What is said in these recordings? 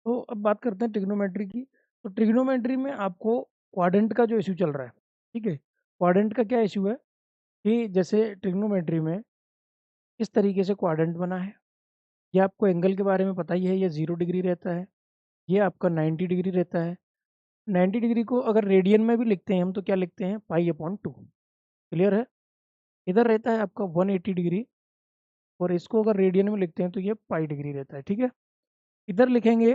तो अब बात करते हैं ट्रिग्नोमेट्री की। तो ट्रिग्नोमेट्री में आपको क्वाड्रेंट का जो इशू चल रहा है, ठीक है, क्वाड्रेंट का क्या इशू है कि जैसे ट्रिग्नोमेट्री में इस तरीके से क्वाड्रेंट बना है। ये आपको एंगल के बारे में पता ही है, ये 0 डिग्री रहता है, ये आपका 90 डिग्री रहता है। 90 डिग्री को अगर रेडियन में भी लिखते हैं हम तो क्या लिखते हैं, पाई/2। क्लियर है। इधर रहता है आपका 180 डिग्री, और इसको अगर रेडियन में लिखते हैं तो ये पाई डिग्री रहता है, ठीक है। इधर लिखेंगे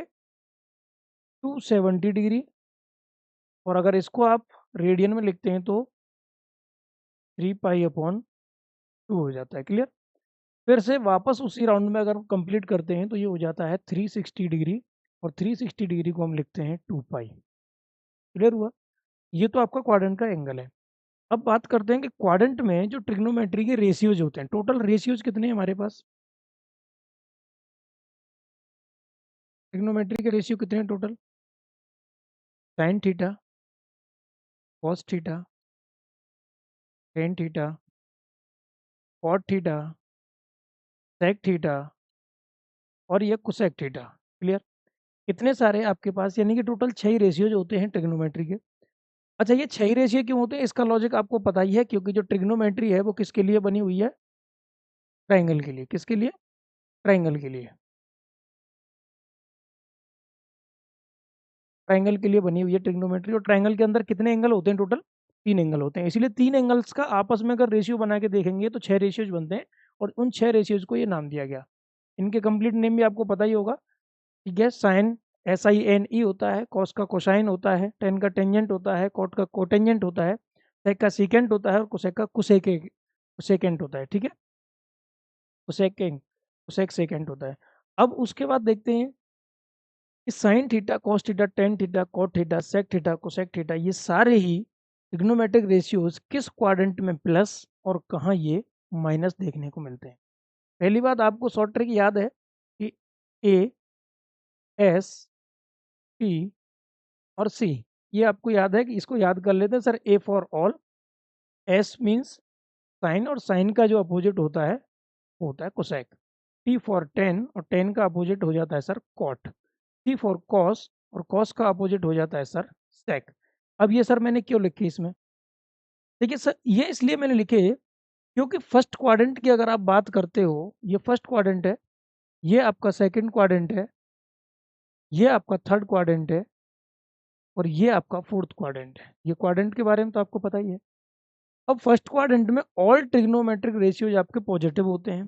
270 डिग्री, और अगर इसको आप रेडियन में लिखते हैं तो 3 पाई/2 हो जाता है। क्लियर। फिर से वापस उसी राउंड में अगर कंप्लीट करते हैं तो ये हो जाता है 360 डिग्री, और 360 डिग्री को हम लिखते हैं 2 पाई। क्लियर हुआ। ये तो आपका क्वाड्रेंट का एंगल है। अब बात करते हैं कि क्वाड्रेंट में जो ट्रिग्नोमेट्री के रेशियोज होते हैं, टोटल रेशियोज कितने हैं हमारे पास, ट्रिग्नोमेट्री के रेशियो कितने हैं total, sine theta, cos theta, tan theta, cot theta, sec theta, और ये कोसेक थीटा। क्लियर। इतने सारे आपके पास, यानी कि टोटल 6 रेशियोज होते हैं ट्रिग्नोमेट्री के। अच्छा, ये 6 रेशियो क्यों होते हैं, इसका लॉजिक आपको पता ही है, क्योंकि जो ट्रिग्नोमेट्री है वो किसके लिए बनी हुई है, ट्राइंगल के लिए। किसके लिए, ट्राइंगल के लिए। ट्राइंगल के लिए बनी हुई है ट्रिग्नोमेट्री, और ट्राइंगल के अंदर कितने एंगल होते हैं टोटल, 3 एंगल होते हैं। इसीलिए 3 एंगल्स का आपस में अगर रेशियो बना के देखेंगे तो 6 रेशियोज बनते हैं, और उन 6 रेशियोज को ये नाम दिया गया। इनके कंप्लीट नेम भी आपको पता ही होगा, ठीक है। साइन, SINE होता है, कॉस का कोसाइन होता है, टेन का टेंजेंट होता है, कॉट का कोटेंजेंट होता है, सेक का सीकेंट होता है, और कोसेक का कुसेकेंट होता है, ठीक है। कोसेकेंट, कोसेक सेकेंट होता है। अब उसके बाद देखते हैं कि sine theta, cos theta, tan theta, cot theta, sec theta, cosec theta, ये सारे ही ट्रिग्नोमेट्रिक रेशियोज किस क्वाड्रेंट में प्लस और कहाँ ये माइनस देखने को मिलते हैं। पहली बात, आपको शॉर्ट ट्रिक याद है कि ए, एस, पी और सी, ये आपको याद है कि इसको याद कर लेते हैं sir. A for all, S means sine, और साइन का जो अपोजिट होता है वो होता है कोसेक। टी फॉर टेन, और टेन का अपोजिट हो जाता है sir cot. C for cos, और कॉस का अपोजिट हो जाता है सर सेक। अब ये सर मैंने क्यों लिखी इसमें, देखिए सर ये इसलिए मैंने लिखे क्योंकि फर्स्ट क्वाड्रेंट की अगर आप बात करते हो, ये फर्स्ट क्वाड्रेंट है, ये आपका सेकंड क्वाड्रेंट है, ये आपका थर्ड क्वाड्रेंट है, और ये आपका फोर्थ क्वाड्रेंट है। ये क्वाड्रेंट के बारे में तो आपको पता ही है। अब फर्स्ट क्वाड्रेंट में ऑल ट्रिग्नोमेट्रिक रेशियोज आपके पॉजिटिव होते हैं।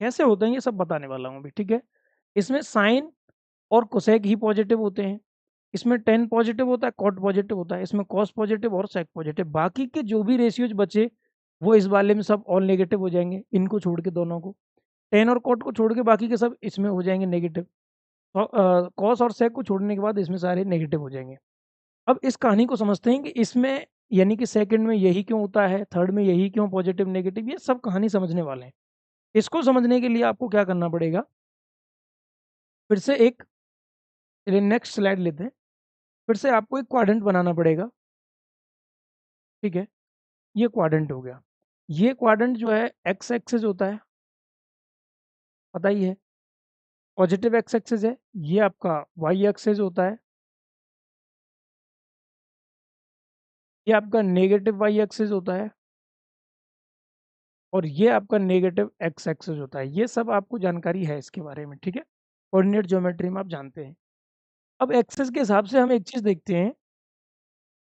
कैसे होते हैं ये सब बताने वाला हूँ अभी, ठीक है। इसमें साइन और कोसेक ही पॉजिटिव होते हैं। इसमें टेन पॉजिटिव होता है, कॉट पॉजिटिव होता है, इसमें कॉस पॉजिटिव और सेक पॉजिटिव। बाकी के जो भी रेशियोज बचे वो इस वाले में सब ऑल नेगेटिव हो जाएंगे, इनको छोड़ के, दोनों को, टेन और कॉट को छोड़ के बाकी के सब इसमें हो जाएंगे नेगेटिव। कॉस और सेक को छोड़ने के बाद इसमें सारे नेगेटिव हो जाएंगे। अब इस कहानी को समझते हैं कि इसमें, यानी कि सेकंड में यही क्यों होता है, थर्ड में यही क्यों पॉजिटिव नेगेटिव, ये सब कहानी समझने वाले हैं। इसको समझने के लिए आपको क्या करना पड़ेगा, फिर से एक, चलिए नेक्स्ट स्लाइड लेते हैं। फिर से आपको एक क्वाड्रेंट बनाना पड़ेगा, ठीक है। ये क्वाड्रेंट हो गया। ये क्वाड्रेंट जो है एक्स एक्सिस होता है, पता ही है, पॉजिटिव एक्स एक्सिस है। ये आपका वाई एक्सिस होता है, ये आपका नेगेटिव वाई एक्सिस होता है, और ये आपका नेगेटिव एक्स एक्सिस होता है। ये सब आपको जानकारी है इसके बारे में, ठीक है। कोऑर्डिनेट ज्योमेट्री में आप जानते हैं। अब एक्सिस के हिसाब से हम एक चीज देखते हैं,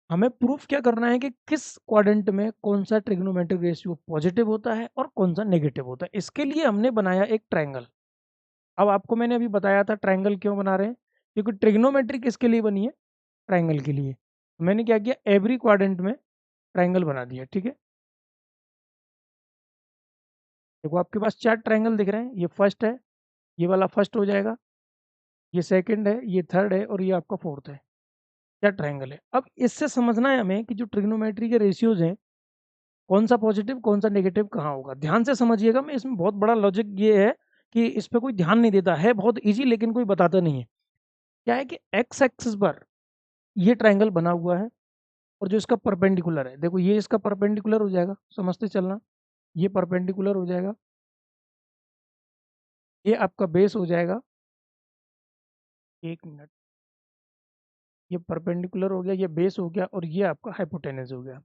हमें प्रूफ क्या करना है कि किस क्वाड्रेंट में कौन सा ट्रिग्नोमेट्रिक रेशियो पॉजिटिव होता है और कौन सा नेगेटिव होता है। इसके लिए हमने बनाया एक ट्रायंगल। अब आपको मैंने अभी बताया था ट्रायंगल क्यों बना रहे हैं, क्योंकि ट्रिग्नोमेट्री किसके लिए बनी है, ट्रायंगल के लिए। मैंने क्या किया, एवरी क्वाड्रेंट में ट्रायंगल बना दिया, ठीक है। देखो आपके पास 4 ट्रायंगल दिख रहे हैं, ये फर्स्ट है, ये वाला फर्स्ट हो जाएगा, ये सेकंड है, ये थर्ड है, और ये आपका फोर्थ है। क्या ट्रायंगल है। अब इससे समझना है हमें कि जो ट्रिग्नोमेट्री के रेशियोज हैं, कौन सा पॉजिटिव कौन सा नेगेटिव कहाँ होगा। ध्यान से समझिएगा, मैं इसमें बहुत बड़ा लॉजिक ये है कि इस पे कोई ध्यान नहीं देता है, बहुत इजी, लेकिन कोई बताता नहीं है। क्या है कि एक्स एक्सिस पर ये ट्रायंगल बना हुआ है, और जो इसका परपेंडिकुलर है, देखो ये इसका परपेंडिकुलर हो जाएगा, समझते चलना, ये परपेंडिकुलर हो जाएगा, ये आपका बेस हो जाएगा, एक मिनट, ये परपेंडिकुलर हो गया, ये बेस हो गया, और ये आपका हाइपोटेनस हो गया।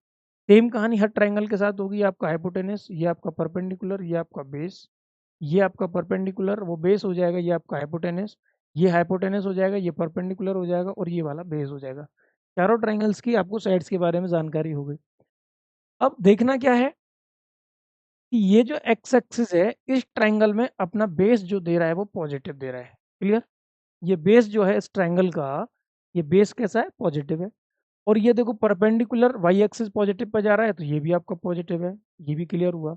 सेम कहानी हर ट्रायंगल के साथ होगी। आपका हाइपोटेनस, ये आपका परपेंडिकुलर, ये आपका बेस, ये आपका परपेंडिकुलर, वो बेस हो जाएगा, ये आपका हाइपोटेनस, ये हाइपोटेनस हो जाएगा, ये परपेंडिकुलर हो जाएगा, और ये वाला बेस हो जाएगा। चारों ट्रायंगल्स की आपको साइड्स के बारे में जानकारी हो गई। अब देखना क्या है कि ये जो एक्स एक्सिस है, इस ट्रायंगल में अपना बेस जो दे रहा है वो पॉजिटिव दे रहा है। क्लियर? ये बेस जो है इस ट्रायंगल का, ये बेस कैसा है? पॉजिटिव है। और ये देखो perpendicular Y axis positive pay जा रहा है, तो ये भी आपका पॉजिटिव है। ये भी क्लियर हुआ।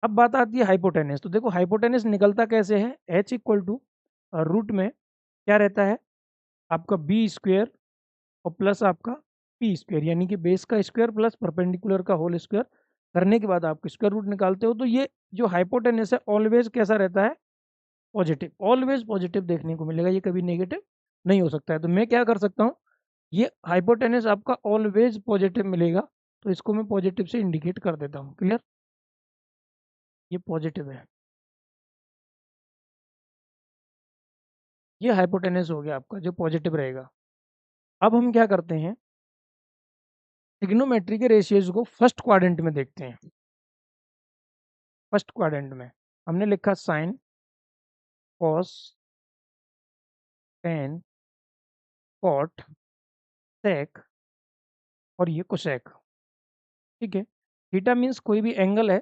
अब बात आती है हाइपोटेनस। तो देखो हाइपोटेनस निकलता कैसे है? एच इक्वल टू रूट में क्या रहता है आपका बी स्क्वेयर और प्लस आपका पी स्क्वेयर, यानी कि बेस का स्क्वायर प्लस परपेंडिकुलर का होल स्क्वायर करने के बाद आप स्क्वायर रूट निकालते हो। तो ये जो हाइपोटेनस है ऑलवेज कैसा रहता है? पॉजिटिव। ऑलवेज पॉजिटिव देखने को मिलेगा, ये कभी नेगेटिव नहीं हो सकता है। तो मैं क्या कर सकता हूँ, ये हाइपोटेनस आपका ऑलवेज पॉजिटिव मिलेगा, तो इसको मैं पॉजिटिव से इंडिकेट कर देता हूँ। क्लियर? ये पॉजिटिव है, ये हाइपोटेनस हो गया आपका जो पॉजिटिव रहेगा। अब हम क्या करते हैं, ट्रिग्नोमेट्री के रेशियोज को फर्स्ट क्वाड्रेंट में देखते हैं। फर्स्ट क्वाड्रेंट में हमने लिखा साइन, कॉस, टेन, कॉट, सेक, और ये कोसेक। ठीक है? थीटा मीन्स कोई भी एंगल है।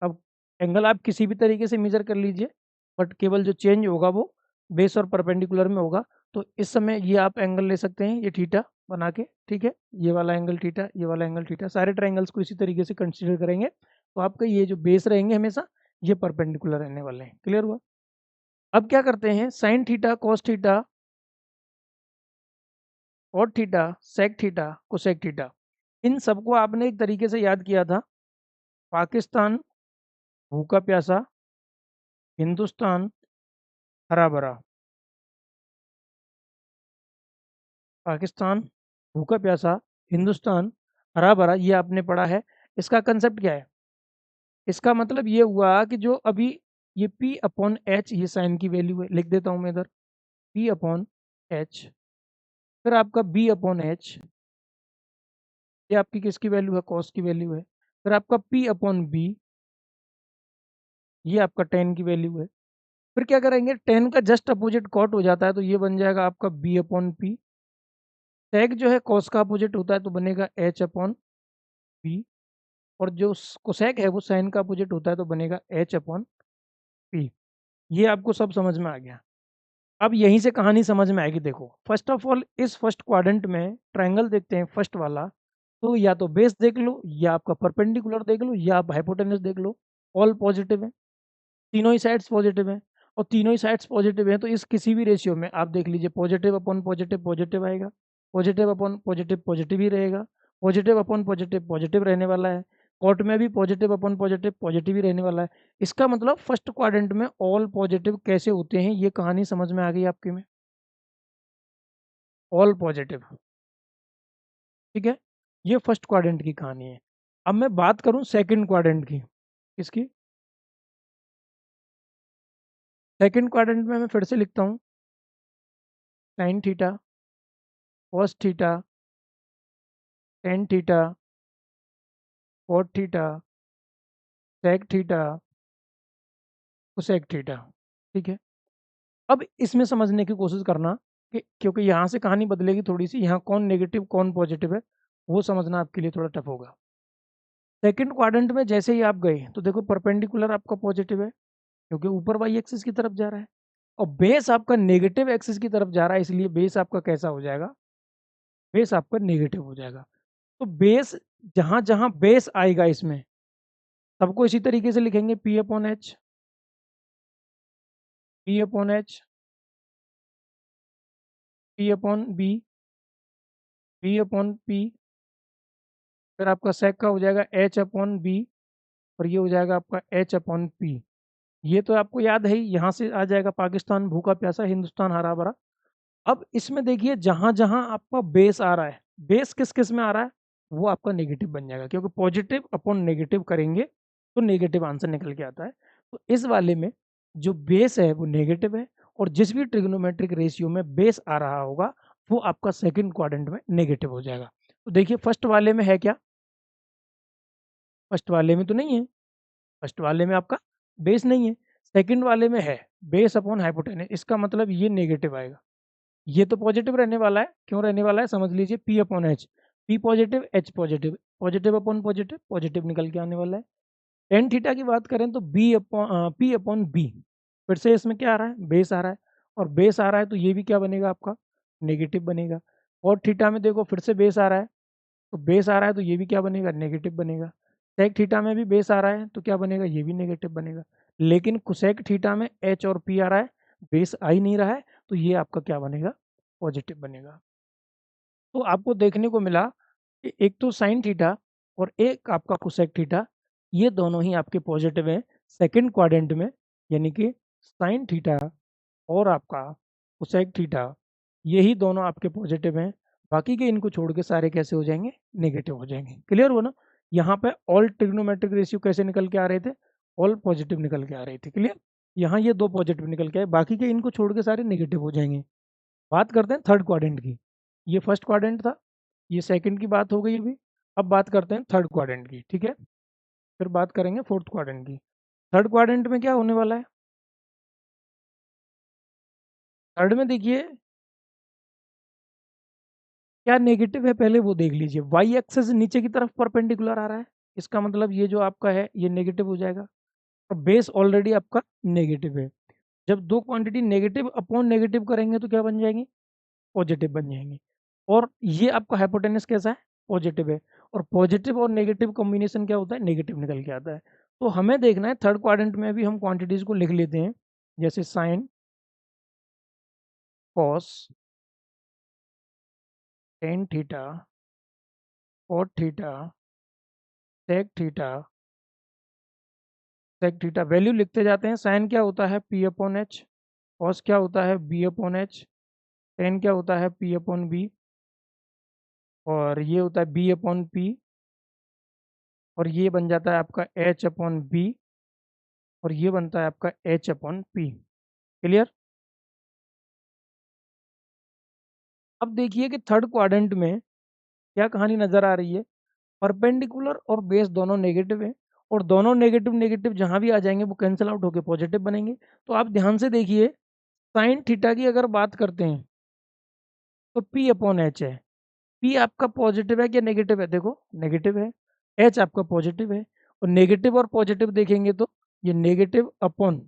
अब एंगल आप किसी भी तरीके से मेजर कर लीजिए, बट केवल जो चेंज होगा वो बेस और परपेंडिकुलर में होगा। तो इस समय ये आप एंगल ले सकते हैं, ये थीटा बना के। ठीक है? ये वाला एंगल थीटा, ये वाला एंगल थीटा, सारे ट्रायंगल्स को इसी तरीके से कंसीडर करेंगे। तो आपका ये जो बेस रहेंगे हमेशा ये परपेंडिकुलर रहने वाले हैं। क्लियर हुआ? अब क्या करते हैं, sine theta, cos theta, cot theta, sec theta, cosec theta, इन सबको आपने एक तरीके से याद किया था। पाकिस्तान भूखा प्यासा, हिंदुस्तान हरा भरा। पाकिस्तान भूखा प्यासा, हिंदुस्तान हरा भरा, ये आपने पढ़ा है। इसका कंसेप्ट क्या है? इसका मतलब ये हुआ कि जो अभी ये P अपॉन एच, ये साइन की वैल्यू है, लिख देता हूँ मैं इधर, P अपॉन एच, फिर आपका B अपॉन एच, ये आपकी किसकी वैल्यू है? कॉस की वैल्यू है। फिर आपका P अपॉन बी, ये आपका टेन की वैल्यू है। फिर क्या करेंगे, टेन का जस्ट अपोजिट कॉट हो जाता है, तो ये बन जाएगा आपका B अपॉन पी। सेक जो है कॉस का अपोजिट होता है, तो बनेगा H अपॉन बी। और जो कोसेक है वो साइन का अपोजिट होता है, तो बनेगा H अपॉन पी। ये आपको सब समझ में आ गया। अब यहीं से कहानी समझ में आएगी। देखो फर्स्ट ऑफ ऑल इस फर्स्ट क्वाड्रेंट में ट्रायंगल देखते हैं फर्स्ट वाला, तो या तो बेस देख लो, या आपका परपेंडिकुलर देख लो, या आप हाइपोटेनस देख लो। ऑल पॉजिटिव है, तीनों ही साइड्स पॉजिटिव है। और तीनों ही साइड्स पॉजिटिव है, तो इस किसी भी रेशियो में आप देख लीजिए, पॉजिटिव अपॉन पॉजिटिव पॉजिटिव आएगा, पॉजिटिव अपॉन पॉजिटिव पॉजिटिव ही रहेगा, पॉजिटिव अपॉन पॉजिटिव पॉजिटिव रहने वाला है। कॉट में भी पॉजिटिव अपॉन पॉजिटिव पॉजिटिव ही रहने वाला है। इसका मतलब फर्स्ट क्वाड्रेंट में ऑल पॉजिटिव कैसे होते हैं, ये कहानी समझ में आ गई आपके में। All positive. ठीक है? ये फर्स्ट क्वाड्रेंट की कहानी है। अब मैं बात करूं सेकंड क्वाड्रेंट की। किसकी? सेकंड क्वाड्रेंट में मैं फिर से लिखता हूं, sine theta, cos theta, tan theta, cot theta, sec theta, cosec theta. ठीक है? अब इसमें समझने की कोशिश करना कि क्योंकि यहाँ से कहानी बदलेगी थोड़ी सी, यहाँ कौन नेगेटिव कौन पॉजिटिव है वो समझना आपके लिए थोड़ा टफ होगा। सेकंड क्वाड्रेंट में जैसे ही आप गए, तो देखो परपेंडिकुलर आपका पॉजिटिव है, क्योंकि ऊपर वाई एक्सिस की तरफ जा रहा है, और बेस आपका नेगेटिव एक्सिस की तरफ जा रहा है, इसलिए बेस आपका कैसा हो जाएगा? बेस आपका नेगेटिव हो जाएगा। तो बेस, जहां जहां बेस आएगा इसमें सबको इसी तरीके से लिखेंगे, P upon H, P upon H, P upon B, B upon P, फिर आपका सेक का हो जाएगा एच अपॉन बी, और ये हो जाएगा आपका एच अपॉन पी। ये तो आपको याद है ही, यहाँ से आ जाएगा पाकिस्तान भूखा प्यासा, हिंदुस्तान हरा भरा। अब इसमें देखिए जहां जहां आपका बेस आ रहा है, बेस किस किस में आ रहा है, वो आपका नेगेटिव बन जाएगा, क्योंकि पॉजिटिव अपॉन नेगेटिव करेंगे तो नेगेटिव आंसर निकल के आता है। तो इस वाले में जो बेस है वो नेगेटिव है, और जिस भी ट्रिग्नोमेट्रिक रेशियो में बेस आ रहा होगा वो आपका सेकंड क्वाड्रेंट में नेगेटिव हो जाएगा। तो देखिए फर्स्ट वाले में है क्या, फर्स्ट वाले में तो नहीं है, फर्स्ट वाले में आपका बेस नहीं है, सेकंड वाले में है बेस अपॉन हाइपोटेनस, इसका मतलब ये नेगेटिव आएगा। ये तो पॉजिटिव रहने वाला है, क्यों रहने वाला है समझ लीजिए, P upon H, P positive H positive, positive upon positive positive निकल के आने वाला है। टेन थीटा की बात करें तो B upon P upon B, फिर से इसमें क्या आ रहा है, बेस आ रहा है, और बेस आ रहा है तो ये भी क्या बनेगा आपका, नेगेटिव बनेगा। और थीटा में देखो फिर से बेस आ रहा है, तो बेस आ रहा है तो ये भी क्या बनेगा, नेगेटिव बनेगा। सेक थीटा में भी बेस आ रहा है तो क्या बनेगा, ये भी नेगेटिव बनेगा। लेकिन कुसेक थीटा में एच और पी आ रहा है, बेस आ ही नहीं रहा है, तो ये आपका क्या बनेगा, पॉजिटिव बनेगा। तो आपको देखने को मिला कि एक तो साइन थीटा और एक आपका कोसेक थीटा, ये दोनों ही आपके पॉजिटिव हैं सेकंड क्वाड्रेंट में, यानी कि साइन थीटा और आपका कोसेक थीटा, यही दोनों आपके पॉजिटिव हैं। बाकी के इनको छोड़ के सारे कैसे हो जाएंगे, नेगेटिव हो जाएंगे। क्लियर हुआ ना। यहाँ पे ऑल ट्रिग्नोमेट्रिक रेशियो कैसे निकल के आ रहे थे, ऑल पॉजिटिव निकल के आ रहे थे। क्लियर, यहाँ ये दो पॉजिटिव निकल के आए, बाकी के इनको छोड़ के सारे नेगेटिव हो जाएंगे। बात करते हैं थर्ड क्वाड्रेंट की, ये फर्स्ट क्वाड्रेंट था, ये सेकंड की बात हो गई अभी। अब बात करते हैं थर्ड क्वाड्रेंट की, ठीक है, फिर बात करेंगे फोर्थ क्वाड्रेंट की। थर्ड क्वाड्रेंट में क्या होने वाला है, थर्ड में देखिए क्या नेगेटिव है, पहले वो देख लीजिए। वाई एक्सेस नीचे की तरफ परपेंडिकुलर आ रहा है, इसका मतलब ये जो आपका है ये नेगेटिव हो जाएगा, और बेस ऑलरेडी आपका नेगेटिव है। जब दो क्वांटिटी नेगेटिव अपॉन नेगेटिव करेंगे तो क्या बन जाएंगे, पॉजिटिव बन जाएंगे। और ये आपका हाइपोटेनस कैसा है, पॉजिटिव है, और पॉजिटिव और नेगेटिव कॉम्बिनेशन क्या होता है, नेगेटिव निकल के आता है। तो हमें देखना है थर्ड क्वाड्रेंट में भी हम क्वांटिटीज को लिख लेते हैं, जैसे sine, cos, tan theta, cot theta, sec theta, sec theta. Value लिखते जाते हैं। साइन क्या होता है, पी अपॉन एच, कॉस क्या होता है, बी अपॉन एच, टेन क्या होता है, पी अपॉन बी, और ये होता है बी अपॉन पी, और ये बन जाता है आपका एच अपॉन बी, और ये बनता है आपका एच अपॉन पी। क्लियर। अब देखिए कि थर्ड क्वाड्रेंट में क्या कहानी नजर आ रही है, परपेंडिकुलर और बेस दोनों नेगेटिव है, और दोनों नेगेटिव नेगेटिव जहां भी आ जाएंगे वो कैंसिल आउट होकर पॉजिटिव बनेंगे। तो आप ध्यान से देखिए, साइन थीटा की अगर बात करते हैं तो पी अपॉन एच है, पी आपका पॉजिटिव है क्या नेगेटिव है, देखो नेगेटिव है, एच आपका पॉजिटिव है, और नेगेटिव और पॉजिटिव देखेंगे तो ये नेगेटिव अपॉन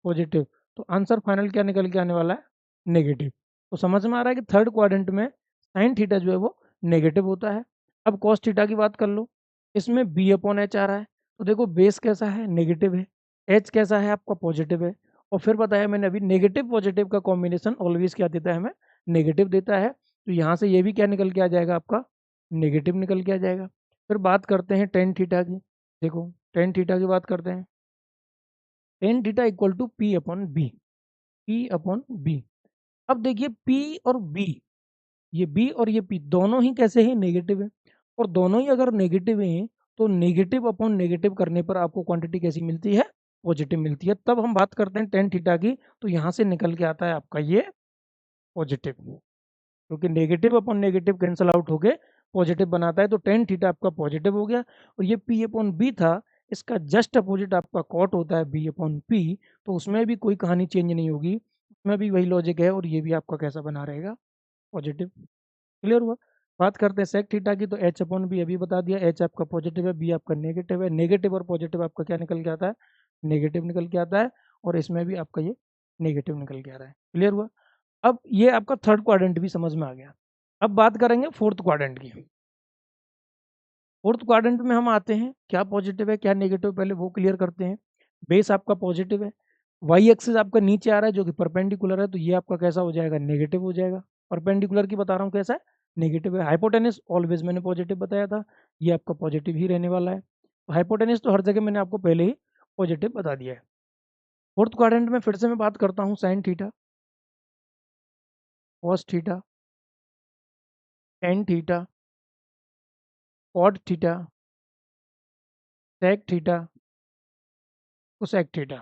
पॉजिटिव, तो आंसर फाइनल क्या निकल के आने वाला है, नेगेटिव। तो समझ में आ रहा है कि थर्ड क्वाड्रेंट में साइन थीटा जो है वो नेगेटिव होता है। अब कॉस थीटा की बात कर लो, इसमें बी अपॉन एच आ रहा है, तो देखो बेस कैसा है, नेगेटिव है, एच कैसा है आपका, पॉजिटिव है, और फिर बताया मैंने अभी नेगेटिव पॉजिटिव का कॉम्बिनेशन ऑलवेज क्या देता है हमें, नेगेटिव देता है। तो यहाँ से ये भी क्या निकल के आ जाएगा आपका, नेगेटिव निकल के आ जाएगा। फिर बात करते हैं टेन थीटा की, देखो टेन थीटा की बात करते हैं, tan theta equal to P upon B, P upon B. अब देखिए पी और बी, ये बी और ये पी दोनों ही कैसे हैं, नेगेटिव है, और दोनों ही अगर नेगेटिव हैं तो नेगेटिव अपॉन नेगेटिव करने पर आपको क्वांटिटी कैसी मिलती है, पॉजिटिव मिलती है। तब हम बात करते हैं टेन थीटा की, तो यहाँ से निकल के आता है आपका ये पॉजिटिव, क्योंकि negative upon negative cancel out हो गए, पॉजिटिव बनाता है, तो टेन थीटा आपका पॉजिटिव हो गया। और ये पी अपॉन बी था, इसका जस्ट अपोजिट आपका कॉट होता है बी अपॉन पी, तो उसमें भी कोई कहानी चेंज नहीं होगी, उसमें भी वही लॉजिक है, और ये भी आपका कैसा बना रहेगा, पॉजिटिव। क्लियर हुआ। बात करते हैं सेक थीटा की, तो एच अपॉन बी अभी बता दिया, एच आपका पॉजिटिव है, बी आपका नेगेटिव है, नेगेटिव और पॉजिटिव आपका क्या निकल के आता है, नेगेटिव निकल के आता है, और इसमें भी आपका ये नेगेटिव निकल के आ रहा है। क्लियर हुआ। अब ये आपका थर्ड क्वाड्रेंट भी समझ में आ गया। अब बात करेंगे फोर्थ क्वाड्रेंट की। फोर्थ क्वाड्रेंट में हम आते हैं, क्या पॉजिटिव है क्या नेगेटिव, पहले वो क्लियर करते हैं। बेस आपका पॉजिटिव है, वाई एक्सिस आपका नीचे आ रहा है जो कि परपेंडिकुलर है, तो ये आपका कैसा हो जाएगा, नेगेटिव हो जाएगा। परपेंडिकुलर की बता रहा हूँ कैसा है, नेगेटिव है। हाइपोटेनस ऑलवेज मैंने पॉजिटिव बताया था, ये आपका पॉजिटिव ही रहने वाला है। तो हाइपोटेनस तो हर जगह मैंने आपको पहले ही पॉजिटिव बता दिया है। फोर्थ क्वाड्रेंट में फिर से मैं बात करता हूँ, sine theta, cos theta, tan theta, cot theta, sec theta, cosec theta.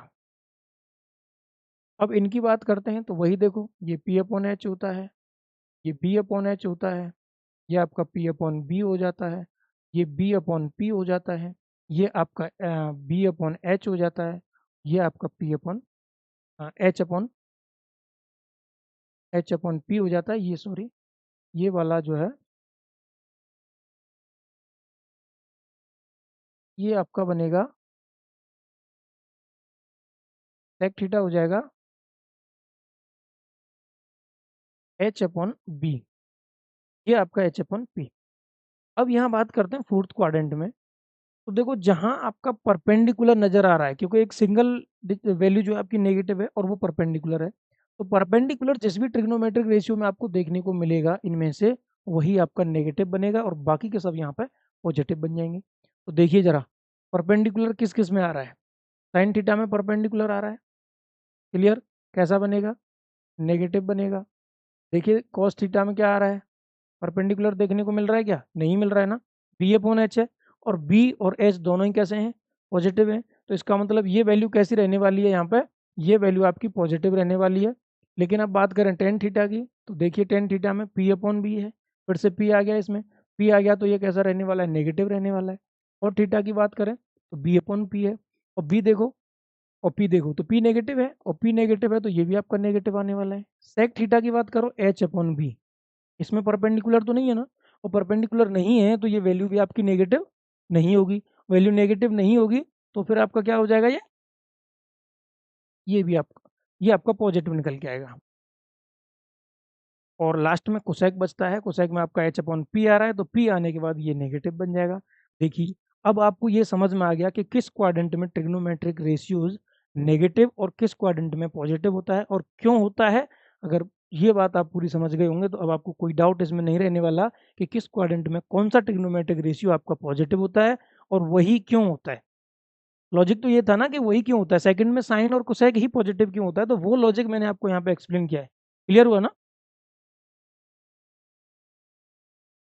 अब इनकी बात करते हैं तो वही देखो, ये पी अपॉन एच होता है, ये बी अपॉन एच होता है, ये आपका पी अपॉन बी हो जाता है, ये बी अपॉन पी हो जाता है, ये आपका बी अपॉन एच हो जाता है, ये आपका P upon H upon P हो जाता है, ये सॉरी, ये वाला जो है ये आपका बनेगा सेक थीटा हो जाएगा एच अपॉन बी, ये आपका एच अपॉन पी। अब यहाँ बात करते हैं फोर्थ क्वाड्रेंट में। तो देखो जहां आपका परपेंडिकुलर नजर आ रहा है, क्योंकि एक सिंगल वैल्यू जो है आपकी नेगेटिव है और वो परपेंडिकुलर है, तो परपेंडिकुलर जिस भी ट्रिग्नोमेट्रिक रेशियो में आपको देखने को मिलेगा इनमें से वही आपका नेगेटिव बनेगा और बाकी के सब यहाँ पे पॉजिटिव बन जाएंगे। तो देखिए जरा, परपेंडिकुलर किस किस में आ रहा है, साइन थीटा में परपेंडिकुलर आ रहा है, क्लियर, कैसा बनेगा, नेगेटिव बनेगा। देखिए कॉस थीटा में क्या आ रहा है, परपेंडिकुलर देखने को मिल रहा है क्या, नहीं मिल रहा है ना, बी अपॉन एच है, और बी और एच दोनों ही कैसे हैं, पॉजिटिव हैं, तो इसका मतलब ये वैल्यू कैसी रहने वाली है यहाँ पे, ये वैल्यू आपकी पॉजिटिव रहने वाली है। लेकिन अब बात करें टेन थीटा की, तो देखिए टेन थीटा में पी अपॉन बी है, फिर से पी आ गया, इसमें पी आ गया तो ये कैसा रहने वाला है, नेगेटिव रहने वाला है। और थीटा की बात करें तो बी अपॉन पी है, और बी देखो और पी देखो तो पी नेगेटिव है, और पी नेगेटिव है तो ये भी आपका नेगेटिव आने वाला है। सेक थीटा की बात करो एच अपॉन बी, इसमें परपेंडिकुलर तो नहीं है ना, और परपेंडिकुलर नहीं है तो ये वैल्यू भी आपकी नेगेटिव नहीं होगी, वैल्यू नेगेटिव नहीं होगी तो फिर आपका क्या हो जाएगा, ये भी आपका, ये आपका पॉजिटिव निकल के आएगा। और लास्ट में कोसेक बचता है, कोसेक में आपका एच अपॉन पी आ रहा है, तो पी आने के बाद ये नेगेटिव बन जाएगा। देखिए अब आपको ये समझ में आ गया कि किस क्वाड्रेंट में ट्रिग्नोमेट्रिक रेशियोज नेगेटिव और किस क्वाड्रेंट में पॉजिटिव होता है और क्यों होता है। अगर ये बात आप पूरी समझ गए होंगे तो अब आपको कोई डाउट इसमें नहीं रहने वाला कि किस क्वाड्रेंट में कौन सा ट्रिग्नोमेट्रिक रेशियो आपका पॉजिटिव होता है और वही क्यों होता है। लॉजिक तो ये था ना कि वही क्यों होता है, सेकंड में साइन और कोसेक ही पॉजिटिव क्यों होता है, तो वो लॉजिक मैंने आपको यहाँ पे एक्सप्लेन किया है। क्लियर हुआ ना।